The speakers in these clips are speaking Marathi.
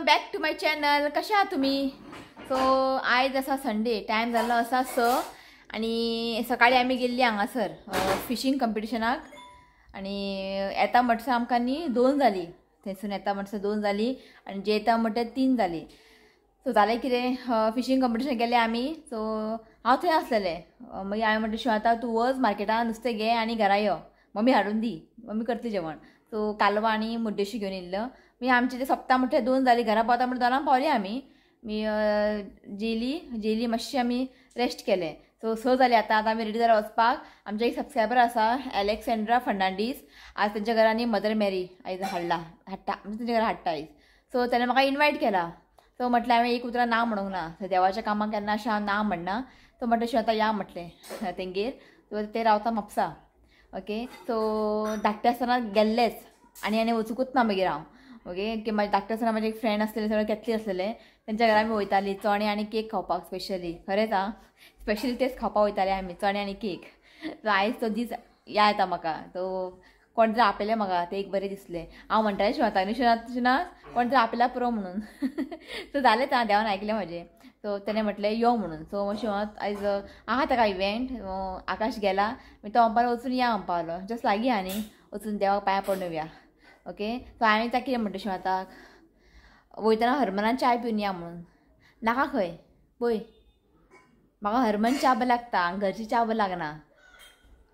Back to my channel. कशा आहात तुम्ही? सो आयज असा संडे, टायम जालो असा 6 आणि सकाळी आम्ही गेल्ली हांगासर फिशींग कॉम्पिटिशनाक आणि येता म्हणटा आमकां न्ही 2 जाली. थंयसून येता म्हणटा 2 जाली आणि जेता म्हणटा 3 जाली. सो जालें कितें फिशींग कॉम्पिटिशन गेले आमी. सो हांव थंय आसलेलें. मागीर हांवें म्हणलें शिवाता तूं वच मार्केटान नुस्तें घे आनी घरा यो, मम्मी हाडून दी, मम्मी करतली जेवण. सो कालवां आनी मुड्डेशी घेवन येयल्लो. मी आमचे ते सप्ता म्हणटा 2 जाली, घरा पावता म्हणटा 2 पावली आमी. मी जेली मातशी आमी रेस्ट केलें. सो 6 जाली आतां आमी रेडी जाल्यार वचपाक. आमचे एक सबस्क्रायबर आसा एलेक्सेंड्रा फर्नांडीस. आज तेंच्या घरांनी मदर मेरी आयज हाडटा तेंच्या घरा हाडटा आयज. सो तेणें म्हाका इनवायट केला. सो म्हटलें हांवें एक उतरां ना म्हणूंक ना. देवाच्या कामाक केन्ना अशें हांव ना म्हणना. सो म्हटलें शिव आतां या म्हटलें तेंगेर. सो ते रावता म्हापसा. ओके. सो धाकटे आसतना गेल्लेच आनी वचूंकूच ना मागीर हांव. ओके. की म्हाजे धाकटे आसतना म्हाजे एक फ्रेंड आसलेले, सगळे केतली आसलेले. तेंच्या घरा आमी वयतालीं चणे आनी केक खावपाक. स्पेशली खरेंच आं, स्पेशली तेच खावपाक वयताले आमी, चणे आनी केक. सो आयज तो दीस याद येता म्हाका. तो कोण तरी आपयलें म्हाका, ते एक बरें दिसलें. हांव म्हणटालें शिवता न्ही शिवना कोण तरी आपयला पुरो म्हणून. सो जालें आं, देवान आयकलें म्हाजें. सो तेणें म्हटलें यो म्हणून. सो शिवात आयज आहा ताका इवेंट. आकाश गेला, मागीर तो म्हणपालो वचून या म्हणपालो. जस्ट लागीं आहा न्ही, वचून देवाक पांयां पडून येवया. ओके. सो हांवें ताका कितें म्हणटा शिवाताक वयतना हरमनान चाय पिवन या म्हणून. नाका खंय पळय, म्हाका हरमन च्या बरें लागता, घरची च्या बरें लागना.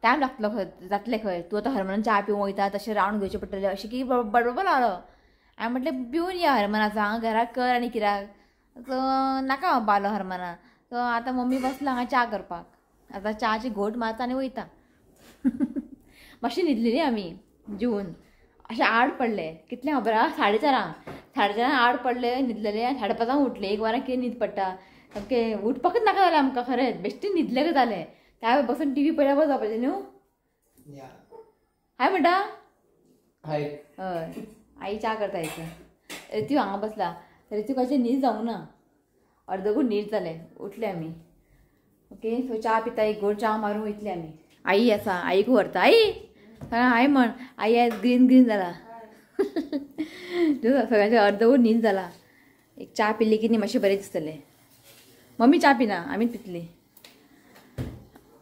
टायम लागतलो खंय, जातलें खंय. तूं आतां हरमनान च्या पिवूंक वयता, तशें रावंड घेवचें पडटलें अशें की बडबड लागलो. हांवें म्हटलें पिवन या हरमनाचो, हांगा घराक कर आनी कित्याक. सो नाका म्हणपालो हरमना. सो आतां मम्मी बसला हांगा च्या करपाक. आतां च्याची घोट मारता आनी वयता. मातशी न्हिदलेली आमी जेवन अशें 8 पडले. कितले खबर आहा? 4:30 8 पडले, न्हिदलेले. 5:30 उठले. 1 वरां कितें न्हीद पडटा. ओके. उठपाकच नाका जालें आमकां खरेंच. बेश्टें न्हिदले जालें. त्या बसून टीव्ही पळयल्या बस जावपाचें न्हू. हाय म्हणटा. हय आई च्या करता इथं. रितू हांगा बसला. रितू कशें न्हीद जावंक ना, अर्दगूट न्हीद जालें. उठले आमी. ओके. सो च्या पिता, एक गोड च्या मारून वयतली आमी. आई आसा, आईक व्हरता. आई हाय म्हण. आई आयज ग्रीन जाला. सगळ्यांचे अर्दवट न्हीद जाला. एक च्या पिल्ली की न्ही मातशें बरें दिसतलें. मम्मी च्या पिना, आमीच पितली.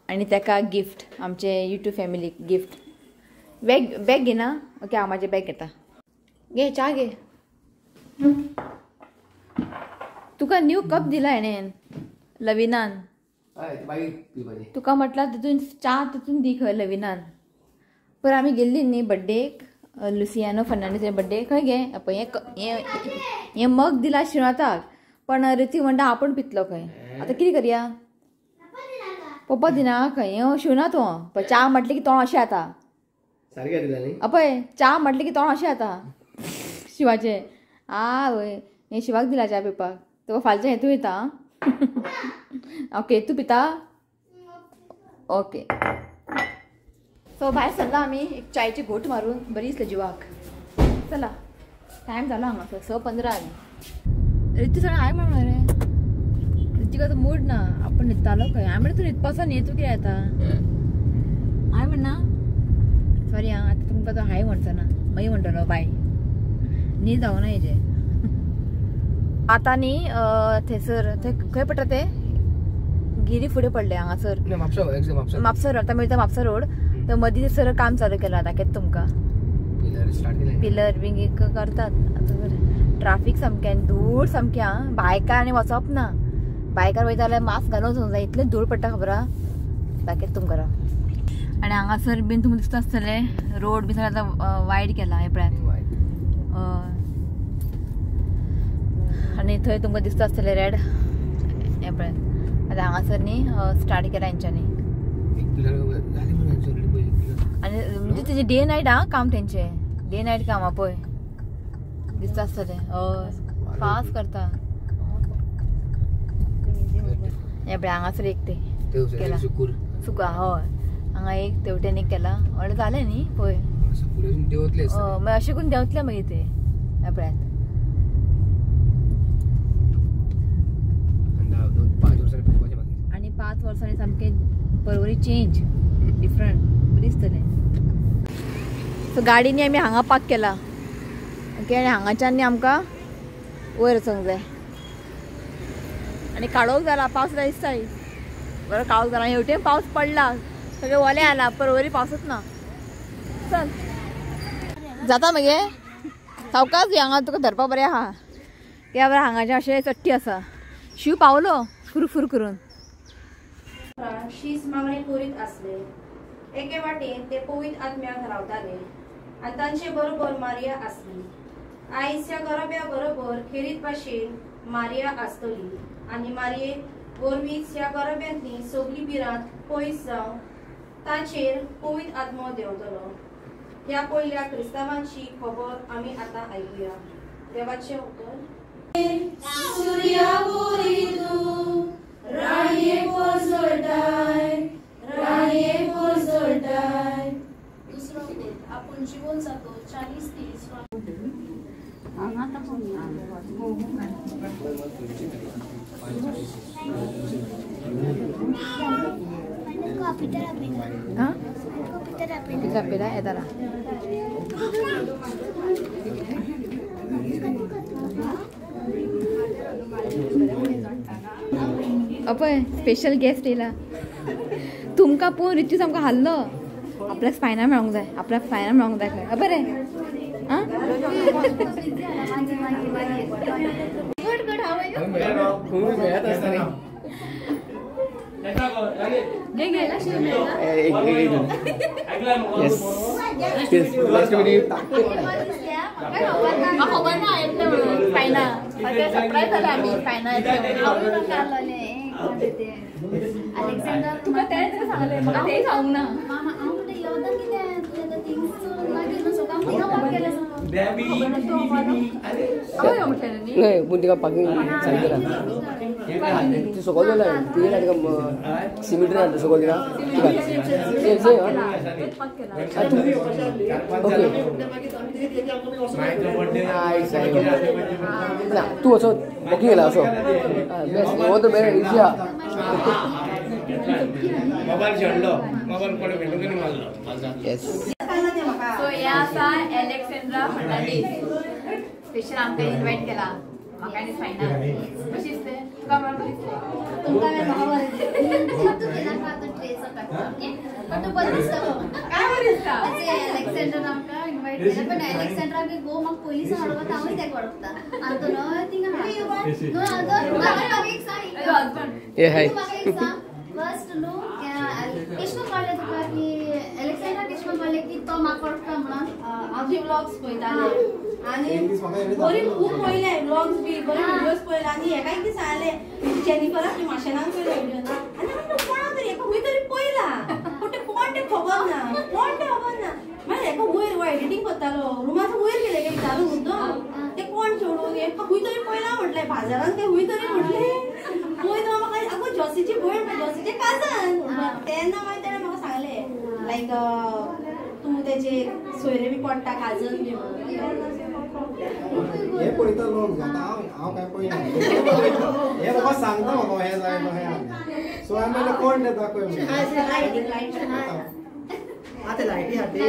आनी ताका गिफ्ट, आमचे यूट्यूब फॅमिलीक गिफ्ट. बॅग घे ना. ओके. हांव म्हाजें बॅग घेता. घे च्या घे. तुका न्यू कप दिला हेणेन लविनान. तुका म्हटला तितून च्या तितून दी खंय लविनान. पर आमी गेल्ली न्ही बड्डेक, लुसियानो फर्नांडीस बड्डे. खंय गे पळय हें मग दिला शिणाताक. पण रिती म्हणटा आपूण पितलो खंय. आतां कितें करया. पप्पा दिना खंय. शिवना तो पळय. च्या म्हटलें की तोंड अशें जाता. पळय च्या म्हटलें की तोंड अशें जाता शिवाचें. वय हें शिवाक दिला च्या पिवपाक. तुका फालच्या हेतू येता. ओके. तूं पिता. ओके. सो भायर सरला आमी एक चायची घोट मारून. बरी दिसली जिवाक. चला टायम जालो हांगा 6:15 आली. रितू सगळें हाय म्हणून रे. रितीक आतां मूड ना. आपूण न्हिदतालो खंय. हांवें म्हणलें तूं न्हिदपाचो न्ही, तूं कितें येता. हाय म्हणना. सॉरी आं, आतां तुमकां तो हाय म्हणचो ना, मागीर म्हणटलो बाय. न्ही जावं ना हेजें. आतां न्ही थंयसर खंय पडटा ते गिरी फुडें पडले हांगासर म्हापसा रोड. आतां मेळटा म्हापसा रोड. तर मदीं सर काम चालू केलां. दाखयता तुमकां. पिलर बीन करतात. आतां ट्राफीक सामकें धूळ सामकें. आं बायकार आनी वचप ना. बायकार वयता जाल्यार मास्क घालून वचूंक जाय. इतलें धूळ पडटा खबर आहा. दाखयता तुमकां राव. आनी हांगासर बीन तुमकां दिसता आसतलें रोड बी सगळें आतां वायड केला. हे पळयात. आनी थंय तुमकां दिसता आसतलें रेड. हे पळयात. आतां हांगासर न्ही स्टार्ट केला हेंच्यांनी. आनी म्हणजे तेजें डे नायट आं काम तेंचें. डे नायट काम आहा पळय. दिसता आसतलें. हय फास्ट करता. हे पळय हांगासर एक ते केला सुका. हय हांगा एक तेवटेन एक केला. व्हडलें जालें न्ही पळय. मागीर अशें करून देंवतलें मागीर ते. हे पळयात. आनी 5 वर्सांनी सामकें परवरी चेंज डिफरंट बरी दिसतलें. सो गाडीनी आमी हांगा पार्क केला. ओके. आनी हांगाच्यान न्ही आमकां वयर वचूंक जाय आनी काळोख जाला पावस जाता दिसता बरो काळोख जाला हेवटेन पावस पडला सगळे ओले आला परवरी पावसच ना चल जाता मगे सावकाश हांगा तुका धरपा बरें आहा त्या बरें हांगाचे अशें चट्टी आसा शिव पावलो फुरफुर करून शीस मागणी करीत असले एके वाटेन ते पवित्र आत्म्याक रावताले आनी तांचे बरोबर मारिया आसली आयज ह्या गरोब्या बरोबर खेरीत भाशेन मारिया आसतली आनी मारिये वरवींच ह्या गरोब्यांतली सगळी बिरांत पयस जावन ताचेर पवित्र आत्मो देंवतलो ह्या पयल्या क्रिस्तावांची खबर आमी आतां आयकुया देवाचें उतर सूर्या बोरी तूं राये पोजोटाय दुसरो कोट आपण जीवन जातो 40-30 अपय स्पेशल गेस्ट येयला तुमकां पळोवन रितू आमकां हाल्लो आपल्याक फायनल मेळोंक जाय आपल्याक फायनल मेळोंक जाय खंय बरें आं खबर ना फायनल सरप्राईज जालें आमी फायनल अलेक्झांडर तुका तेच सांगले म्हाका तेच सांगूंक ना नाही पण तिका पाकिंग सांगितलं ती सकल गेला ती गेला तिका सिमेंट नाही सकल गेला तू असो पाकिंग गेला असो बेस्ट बरें इजी मोबाईल छडलो मोबाईल कोणे भेटून मारलो येस सो या आसा अलेक्झांड्रा फर्नांडीस स्पेशल आमकां इन्वाइट केला म्हाका आनी फायनल कशी दिसते तुका बरोबर दिसते काय बरें दिसता अलेक्झांडर आमकां इन्वाइट केला पण अलेक्झांड्रा बी गो म्हाका पयलीं सांगलो हांवूय तेका वळखता आनी तो न्हय थिंगा ए हाय फर्स्ट न्हू केशव कळ्ळें तुका की अलेक्झांड्रा केशव कळ्ळें की तो म्हाका वळखता म्हणून हांव व्लॉग्स पळयताले आनी बरी खूब पळयले व्लॉग्स बी बरे व्हिडियोज पळयले आनी हेका एक दीस सांगलें जेनिफराक ती माशेनाक पळयलो व्हिडियो आनी हांवें कोणा तरी हेका खंय तरी पळयला पूण तें कोण तें खबर ना मागीर हेका वयर एडिटींग करतालो रुमाचो वयर गेले काय विचारून मुद्दम ते कोण सोडून हेका खंय तरी पळयला म्हटलें बाजारांत ते खंय तरी म्हटलें पळय तो म्हाका आगो जॉसीची भयण जॉसीचे काजन तेन्ना मागीर तेणें म्हाका सांगलें लायक तूं तेजे सोयरे बी पडटा काजन बी हे पळयता लोक जाता हांव काय पळयना हे बाबा सांगता म्हाका हे जाय हे सो हांवें म्हणलें कोण तें दाखय आतां लायटी हाती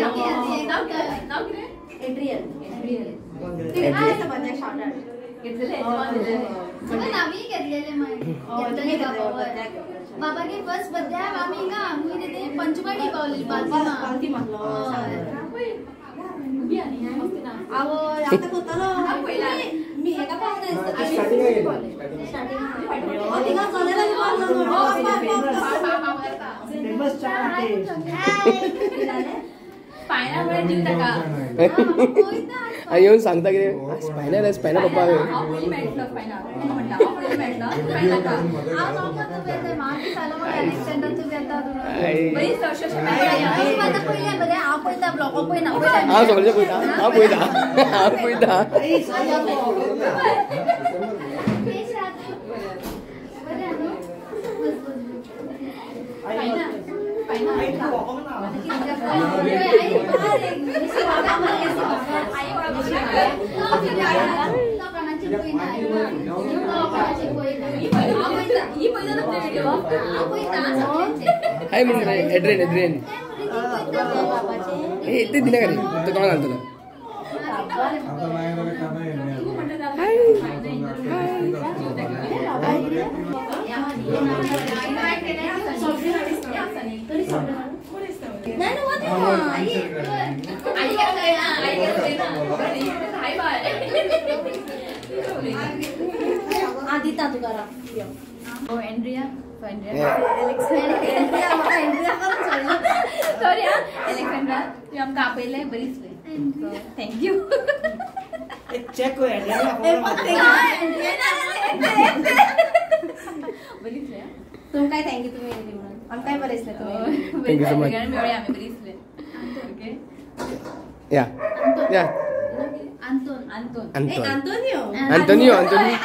एड्रियन आम्ही घेतलेले बाबा के फर्स्ट बर्थडे आम्ही हिंगा आम्ही ते पंचवटी पावली बालती आवो आता कोतलो मी एका पावले तिगा चलेला फेमस चाटे फायनल मध्ये जीव टाका येऊन सांगता कितें स्पायनल आहे स्पायनल पप्पा हांव सगळें पळयता हांव पळयता हाय म्हणजे एड्रेन ते दिल्या का रे तो कोण घालतलो आदिता तुकाराम एंड्रिया सॉरी एलेक्सेंड्रा तू आमकां आपयलें बरीच थँक्यू चेक बरीच तुमकां काय थँक्यू तुम्ही येयली म्हणून आमकां काय बरें दिसलें तुम्ही Thank you so much. मेळ्ळे आमी बरीच okay Yeah. Yeah. Anton Anton Anton. Antonio Antonio. Antonio.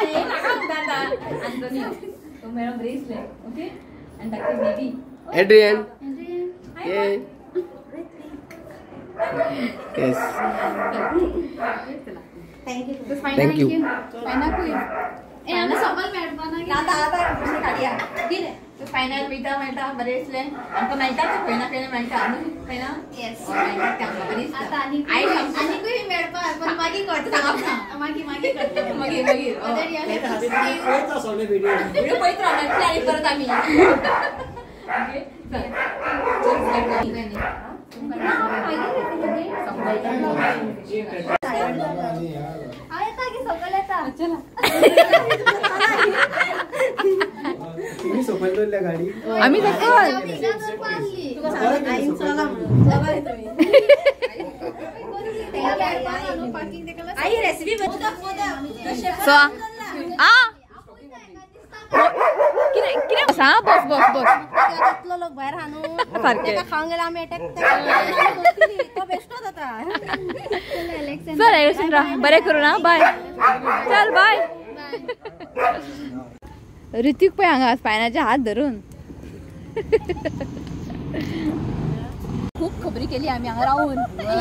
तो मेरा bracelet okay end that is baby Adrian. Yay. Yes. Thank you Thank you. Final कुई ए आमी सबल मेळपाना आता काढया कितें तो फायनल मेळटा बरें दिसलें आमकां मेळटाच खंय ना खंय मेळटा न्हू खंय ना येस आता आनीकूय मेळपा पण मागीर करता मागीर करता मागीर व्हिडिओ व्हिडिओ पळयत रावनातले आनी परत आमी ओके तुम्ही सोबत बोलल्या गाडी आम्ही सकल आई रेसिपी सो कितें सांग बस लोक भायर हानू सारकें खावंक गेला आमी अटॅक तो बेश्टो जाता चल एलेक्सेंड्रा बरें करू ना बाय चल बाय ऋतिक पळय हांगा स्पायनाचे हात धरून खूप खबरी केली आम्ही हांगा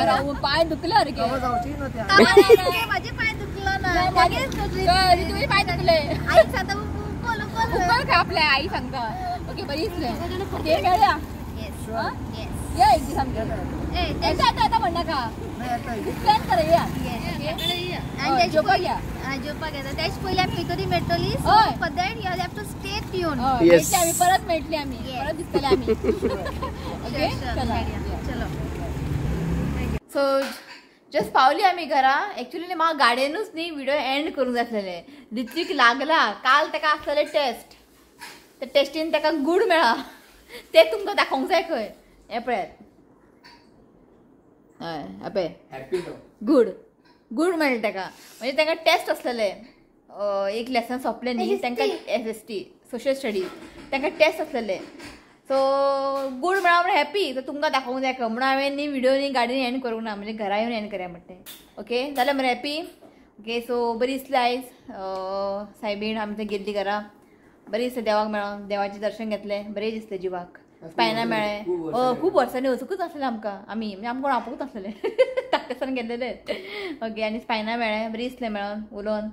रावून पाय दुखले सारके माझे पाय दुखलो ना ऋतुचे पाय दुखले आई सांगता उकल खा आपल्या आई सांगता ओके बरी दिसले ओके खेळया या एक दीस आमच्या आता म्हणनाका प्लॅन करूया जेवपाक या जेवपाक येता तेच पयलीं आमी खंय तरी मेळटली सो हय. For that you have to stay tune Yes. आम्ही परत मेळटली आम्ही परत दिसतले आम्ही ओके चलो सो जस्ट पावली आम्ही घरा एक्चुअली म्हाका गाडयेनूच न्ही व्हिडिओ एंड करूंक जाय आसलेले ऋत्विक लागला काल ताका आसलेले टेस्ट त्या टेस्टीन ताका गूड मेळ्ळा ते तुमकां दाखोवंक जाय खंय हे पळयात हय आपय हॅपी गूड मेळ्ळें ताका म्हणजे तांकां टेस्ट आसलेले एक लेसन सोंपलें न्ही तांकां SST सोशल स्टडीज तांकां टेस्ट आसलेले सो गूड मेळ्ळा म्हण हॅपी तर तुमकां दाखोवंक जाय म्हणून हांवें न्ही व्हिडिओ न्ही गाडयेन एंड करूंक ना म्हणजे घरा येवन एंड करया म्हणटा ओके जाल्यार मरे हॅपी ओके सो बरी दिसली आयज सायबीण आमी थंय गेल्ली घरा बरी दिसलें देवाक मेळोन देवाचें दर्शन घेतलें बरें दिसलें जिवाक स्पायना मेळ्ळें खूब वर्सांनी वचूंकूच नासलें आमकां आमी म्हणजे आमकां कोण आपोवंकूच नासलें धाकटेसान गेल्लेले ओके आनी स्पायना मेळ्ळें बरें दिसलें मेळोन उलोवन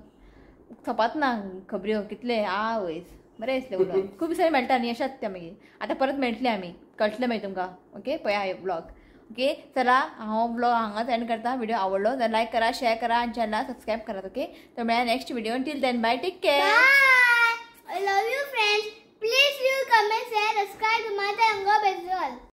सोंपत ना खबऱ्यो कितले वयस बरें दिसलें उलोवन खूब दिसांनी मेळटा न्ही अशेंच तें मागीर आतां परत मेळटलें आमी कळटलें मागीर तुमकां ओके पळया हे ब्लॉग ओके चला हांव ब्लॉग हांगाच एंड करता व्हिडिओ आवडलो जाल्यार लायक करा शेअर करा आनी चॅनलाक सबस्क्रायब करात ओके तर मेळया next video till then bye take care I love you friends. Please leave comment, share, subscribe to my channel.